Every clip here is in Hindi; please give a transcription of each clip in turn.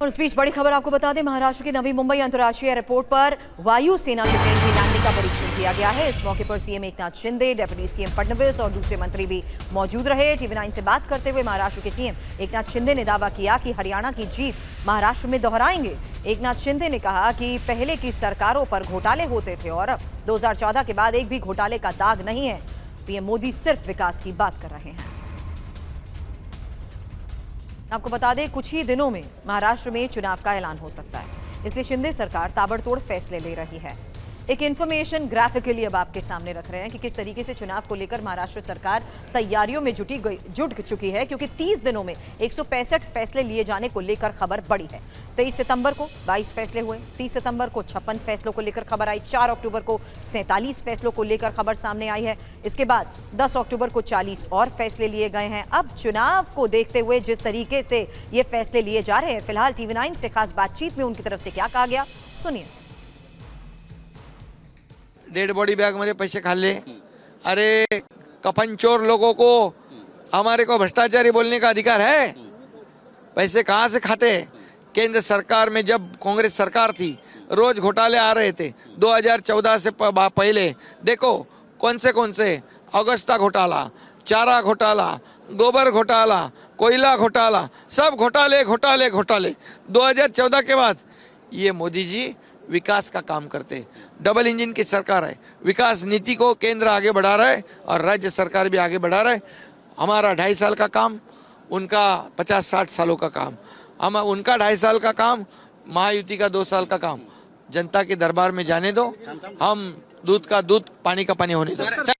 और इस बीच बड़ी खबर आपको बता दें, महाराष्ट्र के नवी मुंबई अंतर्राष्ट्रीय एयरपोर्ट पर वायुसेना के प्लेन की लैंडिंग का परीक्षण किया गया है। इस मौके पर CM Eknath Shinde, deputy CM Fadnavis और दूसरे मंत्री भी मौजूद रहे। टीवी9 से बात करते हुए महाराष्ट्र के सीएम एकनाथ शिंदे ने दावा किया कि हरियाणा की जीत महाराष्ट्र में दोहराएंगे। एकनाथ शिंदे ने कहा कि पहले की सरकारों पर घोटाले होते थे और अब 2014 के बाद एक भी घोटाले का दाग नहीं है। पीएम मोदी सिर्फ विकास की बात कर रहे हैं। आपको बता दें, कुछ ही दिनों में महाराष्ट्र में चुनाव का ऐलान हो सकता है, इसलिए शिंदे सरकार ताबड़तोड़ फैसले ले रही है। एक इन्फॉर्मेशन ग्राफिकली अब आपके सामने रख रहे हैं कि किस तरीके से चुनाव को लेकर महाराष्ट्र सरकार तैयारियों में जुट चुकी है, क्योंकि 30 दिनों में 165 फैसले लिए जाने को लेकर खबर बड़ी है। 23 सितंबर को 22 फैसले हुए, 30 सितंबर को 56 फैसलों को लेकर खबर आई, 4 अक्टूबर को 47 फैसलों को लेकर खबर सामने आई है। इसके बाद 10 अक्टूबर को 40 और फैसले लिए गए हैं। अब चुनाव को देखते हुए जिस तरीके से ये फैसले लिए जा रहे हैं, फिलहाल टीवी9 से खास बातचीत में उनकी तरफ से क्या कहा गया, सुनिए। डेड बॉडी बैग मध्ये पैसे खाल्ले, अरे कफनचोर लोगों को हमारे को भ्रष्टाचारी बोलने का अधिकार है? पैसे कहाँ से खाते? केंद्र सरकार में जब कांग्रेस सरकार थी रोज घोटाले आ रहे थे। 2014 से पहले देखो कौन से अगस्ता घोटाला, चारा घोटाला, गोबर घोटाला, कोयला घोटाला, सब घोटाले घोटाले घोटाले। 2014 के बाद ये मोदी जी विकास का काम करते हैं। डबल इंजन की सरकार है, विकास नीति को केंद्र आगे बढ़ा रहा है और राज्य सरकार भी आगे बढ़ा रहा है। हमारा 2.5 साल का काम, उनका 50-60 सालों का काम। हम उनका 2.5 साल का काम, महायुति का 2 साल का काम। जनता के दरबार में जाने दो, हम दूध का दूध पानी का पानी होने दो।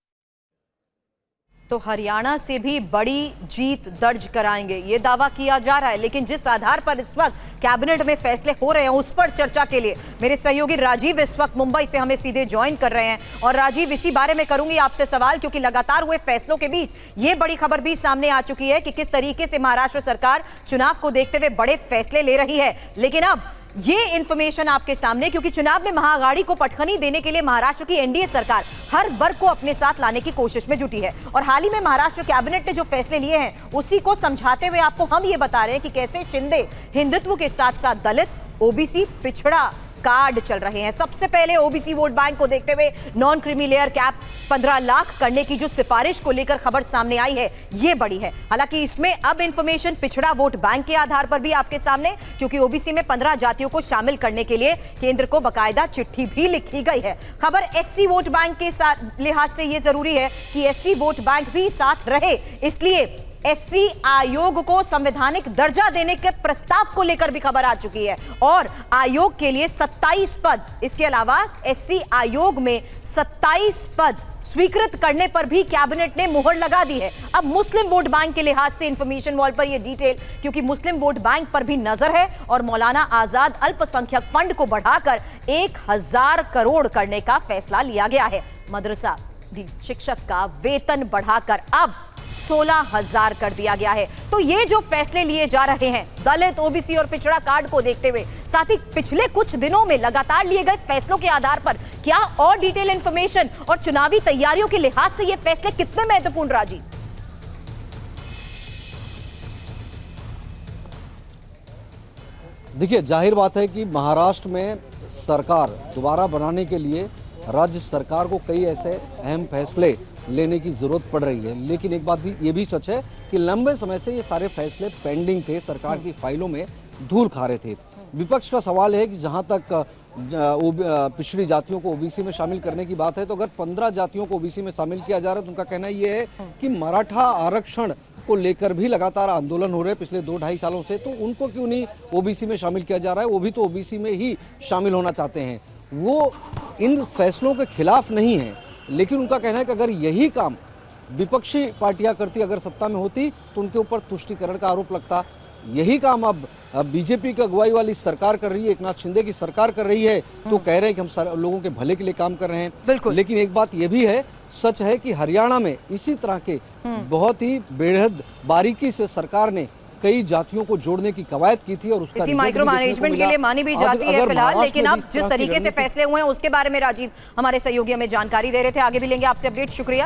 तो हरियाणा से भी बड़ी जीत दर्ज कराएंगे, ये दावा किया जा रहा है। लेकिन जिस आधार पर इस वक्त कैबिनेट में फैसले हो रहे हैं, उस पर चर्चा के लिए मेरे सहयोगी राजीव इस वक्त मुंबई से हमें सीधे ज्वाइन कर रहे हैं। और राजीव, इसी बारे में करूंगी आपसे सवाल, क्योंकि लगातार हुए फैसलों के बीच ये बड़ी खबर भी सामने आ चुकी है कि किस तरीके से महाराष्ट्र सरकार चुनाव को देखते हुए बड़े फैसले ले रही है। लेकिन अब ये इंफॉर्मेशन आपके सामने, क्योंकि चुनाव में महाअघाड़ी को पटखनी देने के लिए महाराष्ट्र की एनडीए सरकार हर वर्ग को अपने साथ लाने की कोशिश में जुटी है। और हाल ही में महाराष्ट्र कैबिनेट ने जो फैसले लिए हैं उसी को समझाते हुए आपको हम ये बता रहे हैं कि कैसे शिंदे हिंदुत्व के साथ साथ दलित, ओबीसी, पिछड़ा कार्ड चल रहे हैं। सबसे पहले ओबीसी वोट बैंक को देखते हुए non creamy layer cap 15 lakh करने की जो सिफारिश को लेकर खबर सामने आई है, ये बड़ी है। हालांकि इसमें अब इंफॉर्मेशन पिछड़ा वोट बैंक के आधार पर भी आपके सामने, क्योंकि ओबीसी में 15 जातियों को शामिल करने के लिए केंद्र को बकायदा चिट्ठी भी लिखी गई है। खबर एससी वोट बैंक के लिहाज से यह जरूरी है कि एससी वोट बैंक भी साथ रहे, इसलिए एससी आयोग को संवैधानिक दर्जा देने के प्रस्ताव को लेकर भी खबर आ चुकी है। और आयोग के लिए 27 पद, इसके अलावा एससी आयोग में 27 पद स्वीकृत करने पर भी कैबिनेट ने मुहर लगा दी है। अब मुस्लिम वोट बैंक के लिहाज से इंफॉर्मेशन वॉल पर यह डिटेल, क्योंकि मुस्लिम वोट बैंक पर भी नजर है और मौलाना आजाद अल्पसंख्यक फंड को बढ़ाकर 1000 करोड़ करने का फैसला लिया गया है। मदरसा शिक्षक का वेतन बढ़ाकर अब 16,000 कर दिया गया है। तो ये जो फैसले लिए जा रहे हैं दलित, ओबीसी और पिछड़ा कार्ड को देखते हुए, साथ ही पिछले कुछ दिनों में लगातार लिए गए फैसलों के आधार पर क्या और डिटेल इंफॉर्मेशन और चुनावी तैयारियों के लिहाज से ये फैसले कितने महत्वपूर्ण, राजीव? देखिए, जाहिर बात है कि महाराष्ट्र में सरकार दोबारा बनाने के लिए राज्य सरकार को कई ऐसे अहम फैसले लेने की जरूरत पड़ रही है। लेकिन एक बात भी ये भी सच है कि लंबे समय से ये सारे फैसले पेंडिंग थे, सरकार की फाइलों में धूल खा रहे थे। विपक्ष का सवाल है कि जहां तक पिछड़ी जातियों को ओबीसी में शामिल करने की बात है, तो अगर 15 जातियों को ओबीसी में शामिल किया जा रहा है तो उनका कहना ये है कि मराठा आरक्षण को लेकर भी लगातार आंदोलन हो रहे हैं पिछले 2-2.5 सालों से, तो उनको क्यों नहीं ओबीसी में शामिल किया जा रहा है? वो भी तो ओबीसी में ही शामिल होना चाहते हैं। वो इन फैसलों के खिलाफ नहीं है, लेकिन उनका कहना है कि अगर यही काम विपक्षी पार्टियां करती, अगर सत्ता में होती, तो उनके ऊपर तुष्टीकरण का आरोप लगता। यही काम अब बीजेपी की अगुवाई वाली सरकार कर रही है, एकनाथ शिंदे की सरकार कर रही है, तो कह रहे हैं कि हम लोगों के भले के लिए काम कर रहे हैं। बिल्कुल। लेकिन एक बात यह भी है, सच है कि हरियाणा में इसी तरह के बहुत ही बेहद बारीकी से सरकार ने कई जातियों को जोड़ने की कवायद की थी और उसका इसी माइक्रो मैनेजमेंट के लिए मानी भी जाती है फिलहाल। लेकिन अब जिस तरीके से फैसले हुए हैं उसके बारे में राजीव हमारे सहयोगी हमें जानकारी दे रहे थे। आगे भी लेंगे आपसे अपडेट। शुक्रिया।